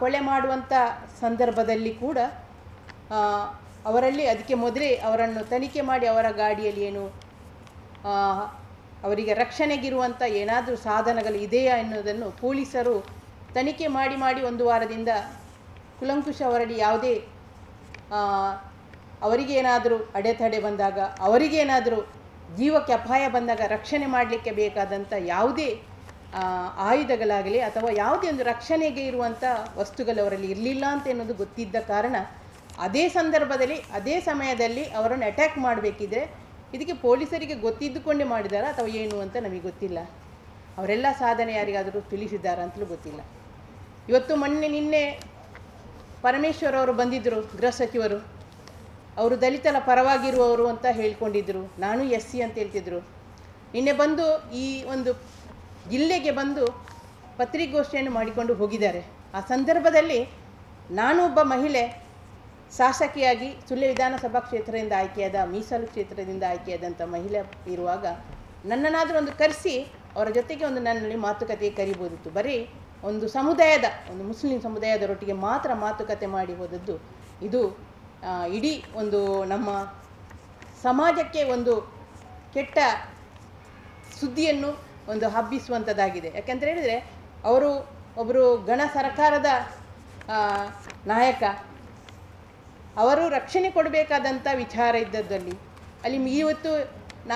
ಕೊಲೆ ಮಾಡುವಂಥ ಸಂದರ್ಭದಲ್ಲಿ ಕೂಡ ಅವರಲ್ಲಿ ಅದಕ್ಕೆ ಮೊದಲೇ ಅವರನ್ನು ತನಿಖೆ ಮಾಡಿ ಅವರ ಗಾಡಿಯಲ್ಲಿ ಏನು ಅವರಿಗೆ ರಕ್ಷಣೆಗಿರುವಂಥ ಏನಾದರೂ ಸಾಧನಗಳು ಇದೆಯಾ ಎನ್ನುವುದನ್ನು ಪೊಲೀಸರು ತನಿಖೆ ಮಾಡಿ ಒಂದು ವಾರದಿಂದ ಕುಲಂಕುಷ ಅವರಲ್ಲಿ ಯಾವುದೇ ಅವರಿಗೇನಾದರೂ ಅಡೆತಡೆ ಬಂದಾಗ ಅವರಿಗೇನಾದರೂ ಜೀವಕ್ಕೆ ಅಪಾಯ ಬಂದಾಗ ರಕ್ಷಣೆ ಮಾಡಲಿಕ್ಕೆ ಬೇಕಾದಂಥ ಯಾವುದೇ ಆಯುಧಗಳಾಗಲಿ ಅಥವಾ ಯಾವುದೇ ಒಂದು ರಕ್ಷಣೆಗೆ ಇರುವಂಥ ವಸ್ತುಗಳು ಅವರಲ್ಲಿ ಇರಲಿಲ್ಲ ಅಂತ ಎನ್ನುವುದು ಗೊತ್ತಿದ್ದ ಕಾರಣ ಅದೇ ಸಂದರ್ಭದಲ್ಲಿ ಅದೇ ಸಮಯದಲ್ಲಿ ಅವರನ್ನು ಅಟ್ಯಾಕ್ ಮಾಡಬೇಕಿದ್ರೆ ಇದಕ್ಕೆ ಪೊಲೀಸರಿಗೆ ಗೊತ್ತಿದ್ದುಕೊಂಡೇ ಮಾಡಿದಾರಾ ಅಥವಾ ಏನು ಅಂತ ನಮಗೆ ಗೊತ್ತಿಲ್ಲ. ಅವರೆಲ್ಲ ಸಾಧನೆ ಯಾರಿಗಾದರೂ ತಿಳಿಸಿದ್ದಾರಾ ಅಂತಲೂ ಗೊತ್ತಿಲ್ಲ. ಇವತ್ತು ನಿನ್ನೆ ಪರಮೇಶ್ವರ್ ಅವರು ಬಂದಿದ್ದರು, ಗೃಹ ಸಚಿವರು. ಅವರು ದಲಿತರ ಪರವಾಗಿರುವವರು ಅಂತ ಹೇಳ್ಕೊಂಡಿದ್ದರು, ನಾನು SC ಅಂತ ಹೇಳ್ತಿದ್ರು. ನಿನ್ನೆ ಬಂದು ಈ ಒಂದು ಜಿಲ್ಲೆಗೆ ಬಂದು ಪತ್ರಿಕಾಗೋಷ್ಠಿಯನ್ನು ಮಾಡಿಕೊಂಡು ಹೋಗಿದ್ದಾರೆ. ಆ ಸಂದರ್ಭದಲ್ಲಿ ನಾನು ಒಬ್ಬ ಮಹಿಳೆ ಶಾಸಕಿಯಾಗಿ ಸುಳ್ಯ ವಿಧಾನಸಭಾ ಕ್ಷೇತ್ರದಿಂದ ಆಯ್ಕೆಯಾದ ಮೀಸಲು ಕ್ಷೇತ್ರದಿಂದ ಆಯ್ಕೆಯಾದಂಥ ಮಹಿಳೆ ಇರುವಾಗ ನನ್ನನ್ನಾದರೂ ಒಂದು ಕರೆಸಿ ಅವರ ಜೊತೆಗೆ ಒಂದು ನನ್ನಲ್ಲಿ ಮಾತುಕತೆಗೆ ಕರಿಬೋದಿತ್ತು. ಬರೀ ಒಂದು ಸಮುದಾಯದ ಒಂದು ಮುಸ್ಲಿಂ ಸಮುದಾಯದರೊಟ್ಟಿಗೆ ಮಾತ್ರ ಮಾತುಕತೆ ಮಾಡಿ ಹೋದದ್ದು ಇದು ಇಡೀ ಒಂದು ನಮ್ಮ ಸಮಾಜಕ್ಕೆ ಒಂದು ಕೆಟ್ಟ ಸುದ್ದಿಯನ್ನು ಒಂದು ಹಬ್ಬಿಸುವಂಥದ್ದಾಗಿದೆ. ಯಾಕೆಂತ ಹೇಳಿದರೆ ಅವರು ಒಬ್ಬರು ಗಣ ಸರ್ಕಾರದ ನಾಯಕ, ಅವರು ರಕ್ಷಣೆ ಕೊಡಬೇಕಾದಂಥ ವಿಚಾರ ಇದ್ದದ್ದಲ್ಲಿ ಅಲ್ಲಿ ಇವತ್ತು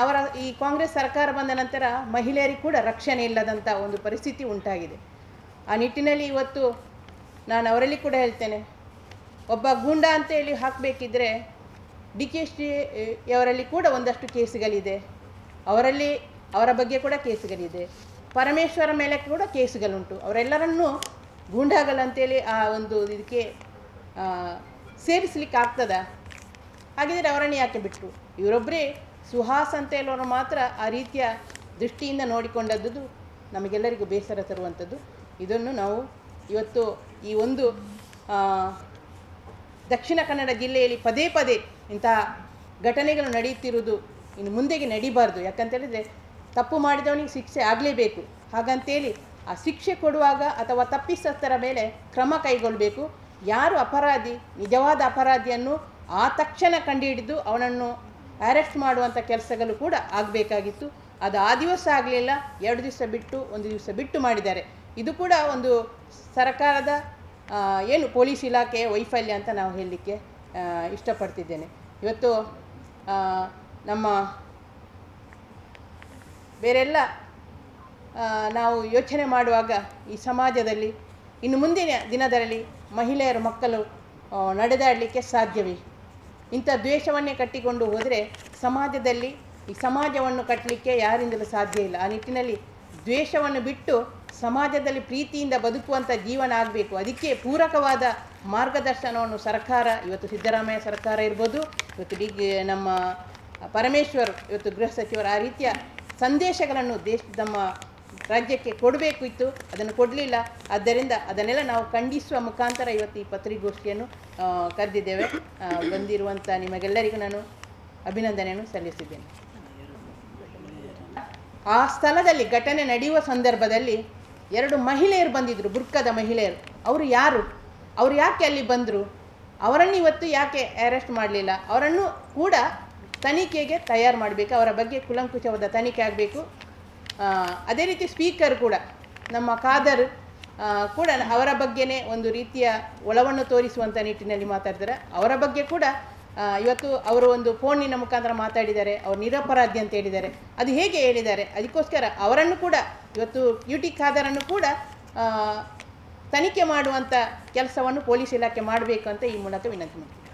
ಅವರ ಈ ಕಾಂಗ್ರೆಸ್ ಸರ್ಕಾರ ಬಂದ ನಂತರ ಮಹಿಳೆಯರಿಗೆ ಕೂಡ ರಕ್ಷಣೆ ಇಲ್ಲದಂಥ ಒಂದು ಪರಿಸ್ಥಿತಿ ಉಂಟಾಗಿದೆ. ಆ ನಿಟ್ಟಿನಲ್ಲಿ ಇವತ್ತು ನಾನು ಅವರಲ್ಲಿ ಕೂಡ ಹೇಳ್ತೇನೆ, ಒಬ್ಬ ಗೂಂಡ ಅಂತೇಳಿ ಹಾಕಬೇಕಿದ್ರೆ DKST ಅವರಲ್ಲಿ ಕೂಡ ಒಂದಷ್ಟು ಕೇಸುಗಳಿದೆ, ಅವರ ಬಗ್ಗೆ ಕೂಡ ಕೇಸುಗಳಿದೆ, ಪರಮೇಶ್ವರ ಮೇಲೆ ಕೂಡ ಕೇಸುಗಳುಂಟು. ಅವರೆಲ್ಲರನ್ನೂ ಗೂಂಡಾಗಳಂತೇಳಿ ಆ ಒಂದು ಇದಕ್ಕೆ ಸೇರಿಸಲಿಕ್ಕೆ ಆಗ್ತದ? ಹಾಗಿದ್ರೆ ಅವರನ್ನು ಯಾಕೆ ಬಿಟ್ಟರು? ಇವರೊಬ್ಬರೇ ಸುಹಾಸ್ ಅಂತ ಹೇಳೋರು ಮಾತ್ರ ಆ ರೀತಿಯ ದೃಷ್ಟಿಯಿಂದ ನೋಡಿಕೊಂಡದ್ದು ನಮಗೆಲ್ಲರಿಗೂ ಬೇಸರ ತರುವಂಥದ್ದು. ಇದನ್ನು ನಾವು ಇವತ್ತು ಈ ಒಂದು ದಕ್ಷಿಣ ಕನ್ನಡ ಜಿಲ್ಲೆಯಲ್ಲಿ ಪದೇ ಪದೇ ಇಂತಹ ಘಟನೆಗಳು ನಡೆಯುತ್ತಿರುವುದು ಇನ್ನು ಮುಂದೆಗೆ ನಡೀಬಾರ್ದು. ಯಾಕಂತೇಳಿದರೆ ತಪ್ಪು ಮಾಡಿದವನಿಗೆ ಶಿಕ್ಷೆ ಆಗಲೇಬೇಕು. ಹಾಗಂತೇಳಿ ಆ ಶಿಕ್ಷೆ ಕೊಡುವಾಗ ಅಥವಾ ತಪ್ಪಿತಸ್ಥರ ಮೇಲೆ ಕ್ರಮ ಕೈಗೊಳ್ಳಬೇಕು. ಯಾರು ಅಪರಾಧಿ, ನಿಜವಾದ ಅಪರಾಧಿಯನ್ನು ಆ ತಕ್ಷಣ ಕಂಡುಹಿಡಿದು ಅವನನ್ನು ಅರೆಸ್ಟ್ ಮಾಡುವಂಥ ಕೆಲಸಗಳು ಕೂಡ ಆಗಬೇಕಾಗಿತ್ತು. ಅದು ಆ ದಿವಸ ಆಗಲಿಲ್ಲ, 2 ದಿವಸ ಬಿಟ್ಟು 1 ದಿವಸ ಬಿಟ್ಟು ಮಾಡಿದ್ದಾರೆ. ಇದು ಕೂಡ ಒಂದು ಸರ್ಕಾರದ ಏನು ಪೊಲೀಸ್ ಇಲಾಖೆಯ ವೈಫಲ್ಯ ಅಂತ ನಾವು ಹೇಳಲಿಕ್ಕೆ ಇಷ್ಟಪಡ್ತಿದ್ದೇನೆ. ಇವತ್ತು ನಮ್ಮ ಬೇರೆಲ್ಲ ನಾವು ಯೋಚನೆ ಮಾಡುವಾಗ ಈ ಸಮಾಜದಲ್ಲಿ ಇನ್ನು ಮುಂದಿನ ದಿನದಲ್ಲಿ ಮಹಿಳೆಯರು ಮಕ್ಕಳು ನಡೆದಾಡಲಿಕ್ಕೆ ಸಾಧ್ಯವೇ? ಇಂಥ ದ್ವೇಷವನ್ನೇ ಕಟ್ಟಿಕೊಂಡು ಹೋದರೆ ಸಮಾಜದಲ್ಲಿ ಈ ಸಮಾಜವನ್ನು ಕಟ್ಟಲಿಕ್ಕೆ ಯಾರಿಂದಲೂ ಸಾಧ್ಯ ಇಲ್ಲ. ಆ ನಿಟ್ಟಿನಲ್ಲಿ ದ್ವೇಷವನ್ನು ಬಿಟ್ಟು ಸಮಾಜದಲ್ಲಿ ಪ್ರೀತಿಯಿಂದ ಬದುಕುವಂಥ ಜೀವನ ಆಗಬೇಕು. ಅದಕ್ಕೆ ಪೂರಕವಾದ ಮಾರ್ಗದರ್ಶನವನ್ನು ಸರ್ಕಾರ, ಇವತ್ತು ಸಿದ್ದರಾಮಯ್ಯ ಸರ್ಕಾರ ಇರ್ಬೋದು, ಇವತ್ತು ನಮ್ಮ ಪರಮೇಶ್ವರ್ ಇವತ್ತು ಗೃಹ ಸಚಿವರು ಆ ರೀತಿಯ ಸಂದೇಶಗಳನ್ನು ನಮ್ಮ ರಾಜ್ಯಕ್ಕೆ ಕೊಡಬೇಕು ಇತ್ತು, ಅದನ್ನು ಕೊಡಲಿಲ್ಲ. ಆದ್ದರಿಂದ ಅದನ್ನೆಲ್ಲ ನಾವು ಖಂಡಿಸುವ ಮುಖಾಂತರ ಇವತ್ತು ಈ ಪತ್ರಿಕಾಗೋಷ್ಠಿಯನ್ನು ಕರೆದಿದ್ದೇವೆ. ಬಂದಿರುವಂಥ ನಿಮಗೆಲ್ಲರಿಗೂ ನಾನು ಅಭಿನಂದನೆಯನ್ನು ಸಲ್ಲಿಸಿದ್ದೇನೆ. ಆ ಸ್ಥಳದಲ್ಲಿ ಘಟನೆ ನಡೆಯುವ ಸಂದರ್ಭದಲ್ಲಿ 2 ಮಹಿಳೆಯರು ಬಂದಿದ್ದರು, ಬುರ್ಕದ ಮಹಿಳೆಯರು. ಅವರು ಯಾರು? ಅವರು ಯಾಕೆ ಅಲ್ಲಿ ಬಂದರು? ಅವರನ್ನು ಇವತ್ತು ಯಾಕೆ ಅರೆಸ್ಟ್ ಮಾಡಲಿಲ್ಲ? ಅವರನ್ನು ಕೂಡ ತನಿಖೆಗೆ ತಯಾರು ಮಾಡಬೇಕು. ಅವರ ಬಗ್ಗೆ ಕುಲಂಕುಷವಾದ ತನಿಖೆ ಆಗಬೇಕು. ಅದೇ ರೀತಿ ಸ್ಪೀಕರ್ ಕೂಡ ನಮ್ಮ ಖಾದರ್ ಕೂಡ ಅವರ ಬಗ್ಗೆನೇ ಒಂದು ರೀತಿಯ ಒಲವನ್ನು ತೋರಿಸುವಂಥ ನಿಟ್ಟಿನಲ್ಲಿ ಮಾತಾಡ್ತಾರೆ. ಅವರ ಬಗ್ಗೆ ಕೂಡ ಇವತ್ತು ಅವರು ಒಂದು ಫೋನಿನ ಮುಖಾಂತರ ಮಾತಾಡಿದ್ದಾರೆ. ಅವರು ನಿರಪರಾಧಿ ಅಂತ ಹೇಳಿದ್ದಾರೆ. ಅದು ಹೇಗೆ ಹೇಳಿದ್ದಾರೆ? ಅದಕ್ಕೋಸ್ಕರ ಅವರನ್ನು ಕೂಡ ಇವತ್ತು UT ಖಾದರನ್ನು ಕೂಡ ತನಿಖೆ ಮಾಡುವಂಥ ಕೆಲಸವನ್ನು ಪೊಲೀಸ್ ಇಲಾಖೆ ಮಾಡಬೇಕು ಅಂತ ಈ ಮೂಲಕ ವಿನಂತಿ ಮಾಡ್ತೀನಿ.